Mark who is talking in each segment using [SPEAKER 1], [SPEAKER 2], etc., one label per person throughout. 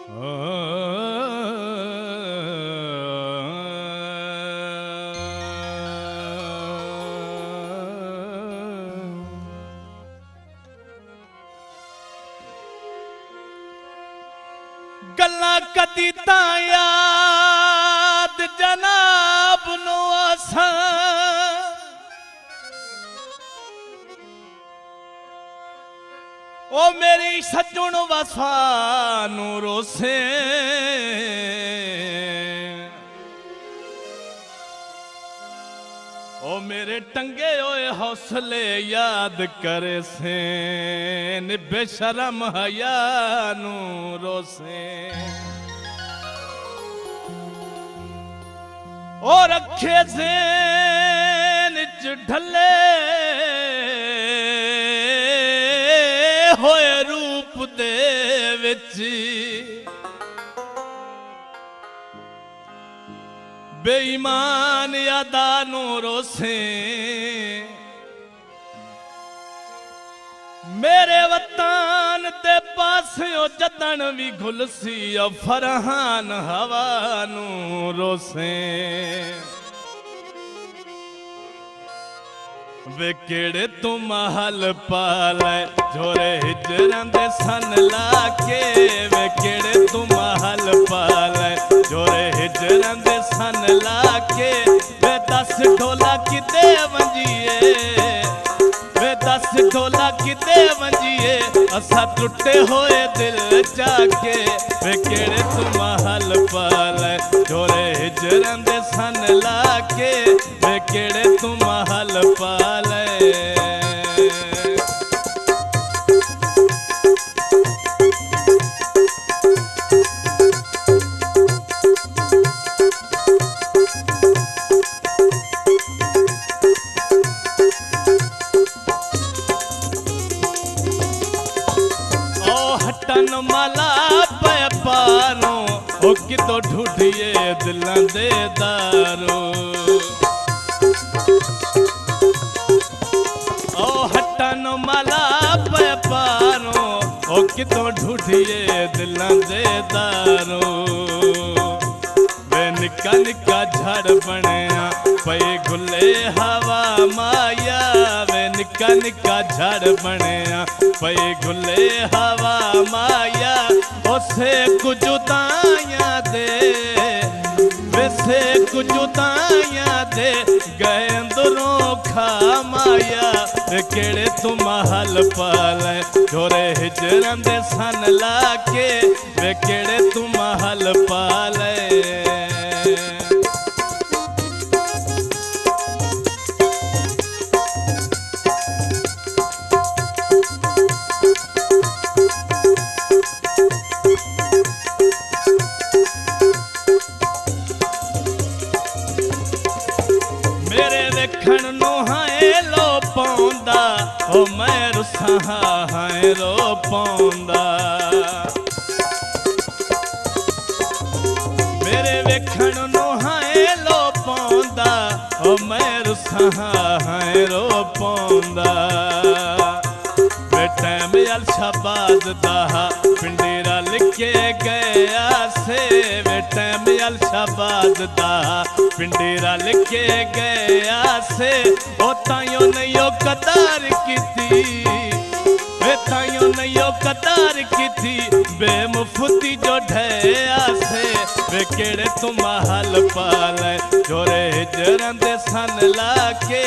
[SPEAKER 1] गल्ला कदी तां याद जनाब नो असां ओ मेरी सजुण वफा नू रोसे ओ मेरे टंगे होए हौसले याद करे से बेशरम हया नू रोसे ओ रखे ज़हन च ढले होए रूप दे विच बेईमान यादा नू रोसे मेरे वतन दे पासियों जदन भी घुलसी फरहान हवा नू रोसे वे केड़े तू महल पाले झोरे हिजरन दे सन लाके वे केड़े तू महल पाले झोरे हिजरन दे सन लाके वे 10 ढोला किते वंजिए वे 10 ढोला किते वंजिए असा टुटे होए दिल जाके वे केड़े तू महल पाले झोरे हिजरन दे सन लाके वे केड़े तू महल पाले हटन मला पे पारों ओ कितो ढूंढिए दिलां दे दारो ओ हटन मला पे पारों ओ कितो ढूंढिए दिलां दे दारो वे निका निका झड़ बनया पे गुले हवा माया वे निका निका झड़ बनया पे गुले हवा माया उसे कुछ ताया दे वैसे कुछ ताया दे गए अंदरों खा माया केड़े तू महल पाले झोरे हिजरन दे सन लाके वे केड़े तू महल पाले ओ मैं रुसा हाय रो पौंदा मेरे वेखण नो हाय लो पौंदा ओ मैं रुसा हाय रो पौंदा बेटा में अल शबाद दा पिंडी रल के गया से बेटा में अल शबाद दा पिंडी रल के गया से ओ ताइयों नयो कतार कीती वे ताइयों नयो कतार कीती बेमुफ्ती जो ढया से वे केड़े तू महल पाले झोरे हिजरन दे सन लाके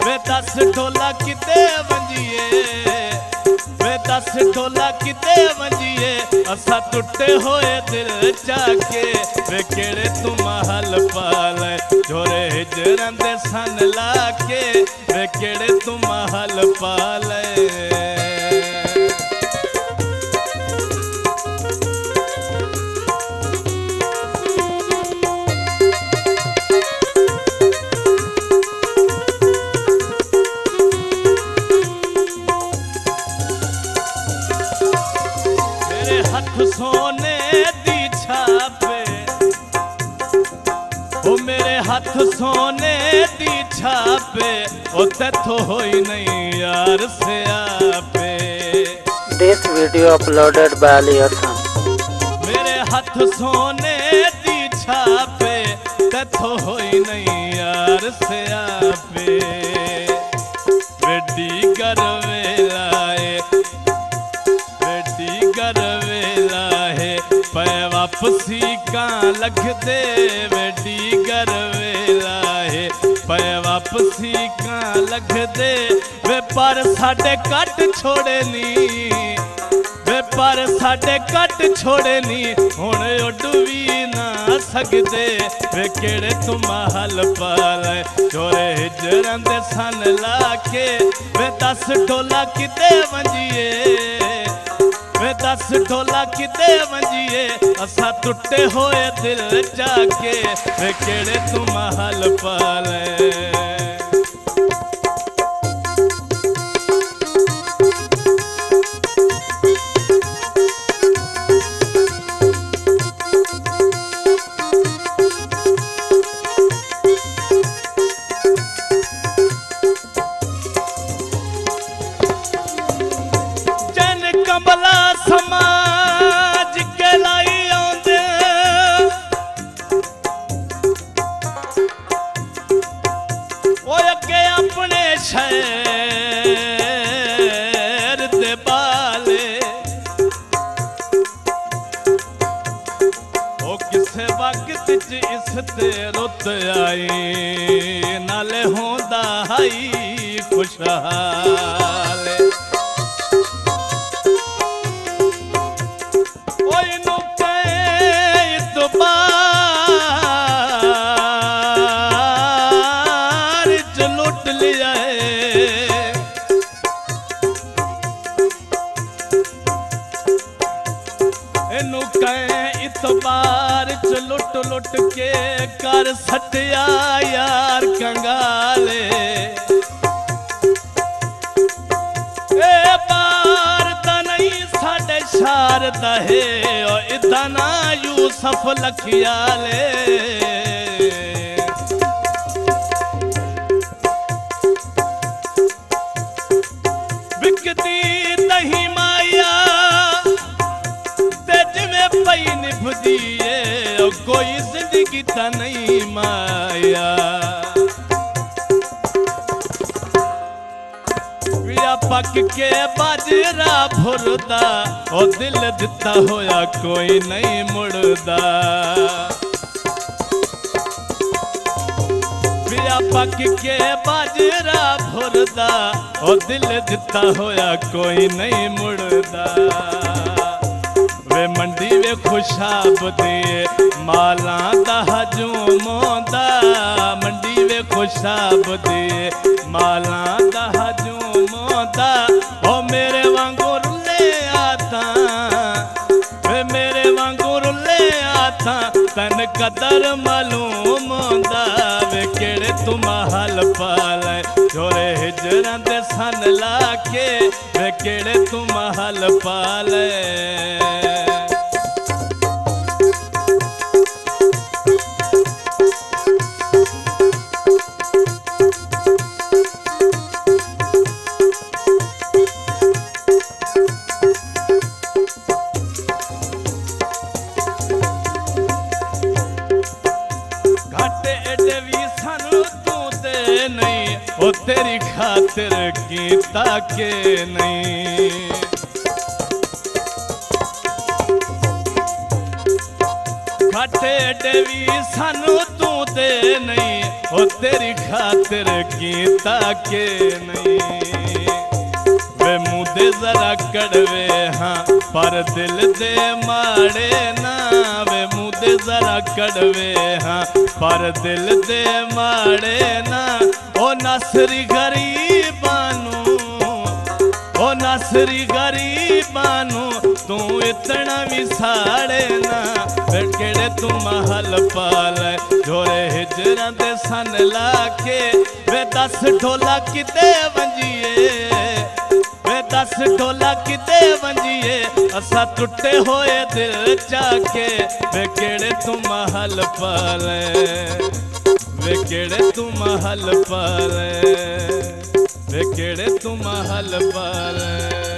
[SPEAKER 1] वे 10 ढोला किते वंजिए वे 10 ढोला किते वंजिए असा टुटे होए दिल जाके वे केड़े तू महल पाले झोरे हिजरन दे सन लाके वे केड़े तू महल पाले मेरे हाथ सोने दी छापे ओ मेरे हाथ सोने दी छापे ओ तैथो होई नहीं यार से आपे
[SPEAKER 2] This video uploaded by Ali Hassan।
[SPEAKER 1] मेरे हथ सोने दी छापे तथो होई नहीं यार स्यापे वेडी कर वेलाए वेडी कर वेलाए पै वापसी का लख दे वेडी कर वेलाए पै वापसी का लख दे वे पर साडे कट छोड़े नी वे पर साडे कट छोड़े नी हुण उड भी ना सकदे वे केड़े तू महल पाले चोरे हिजरां दे सन लाके वे 10 ढोला किते वंजिए वे 10 ढोला किते वंजिए असा टुटे होए दिल जाके वे केड़े तू महल पाले कमला समाज के लाई आंदे ओ अगे अपने शहर दे बाले ओ किसे वक्त च इस ते रुत आई नाले होंदा हाई खुशहाल इतबार च लुट लुट के कर सटिया यार कंगाले ए बार दा नहीं साडे शार दहे ओ इतना यूसुफ लखियाले बिकती नहीं माया पई निभदिए कोई जिंदगी ता नहीं माया पिया पक के बाजरा भुरदा ओ दिल दिता होया कोई नहीं मुड़दा पिया पक के बाजरा भुरदा ओ दिल दिता होया कोई नहीं मुड़दा वे मंडी वे खुशाब दे माला दा हजूमोंदा मंडी वे खुशाब दे माला दा हजूमोंदा ओ मेरे वांगू रुले आता वे मेरे वांगू रुले आता तन कदर मालूम होंदा वे केड़े तू महल पाले चोरे हिजरां दे सन लाके वे केड़े तू महल पाले ओ तेरी खातिर कीता के नहीं घाटे देवी सानू तू दे नहीं ओ तेरी खातिर कीता के नहीं वे मुँह दे जरा कड़वे हाँ पर दिल दे माड़े ना वे मुँह दे जरा कड़वे हाँ पर दिल दे माड़े ना ओ नसरी गरीबानू ओ नसरी गरीबानू तू इतना भी साड़े ना केड़े तू महल पाले जोरे हिजरां दे सन लाके वे 10 ढोला किते वंजिए वे 10 ढोला किते वंजिए असा टुटे होए दिल चाके वे केड़े तू महल पाले वे केड़े तू महल पाले वे केड़े तू महल पाले।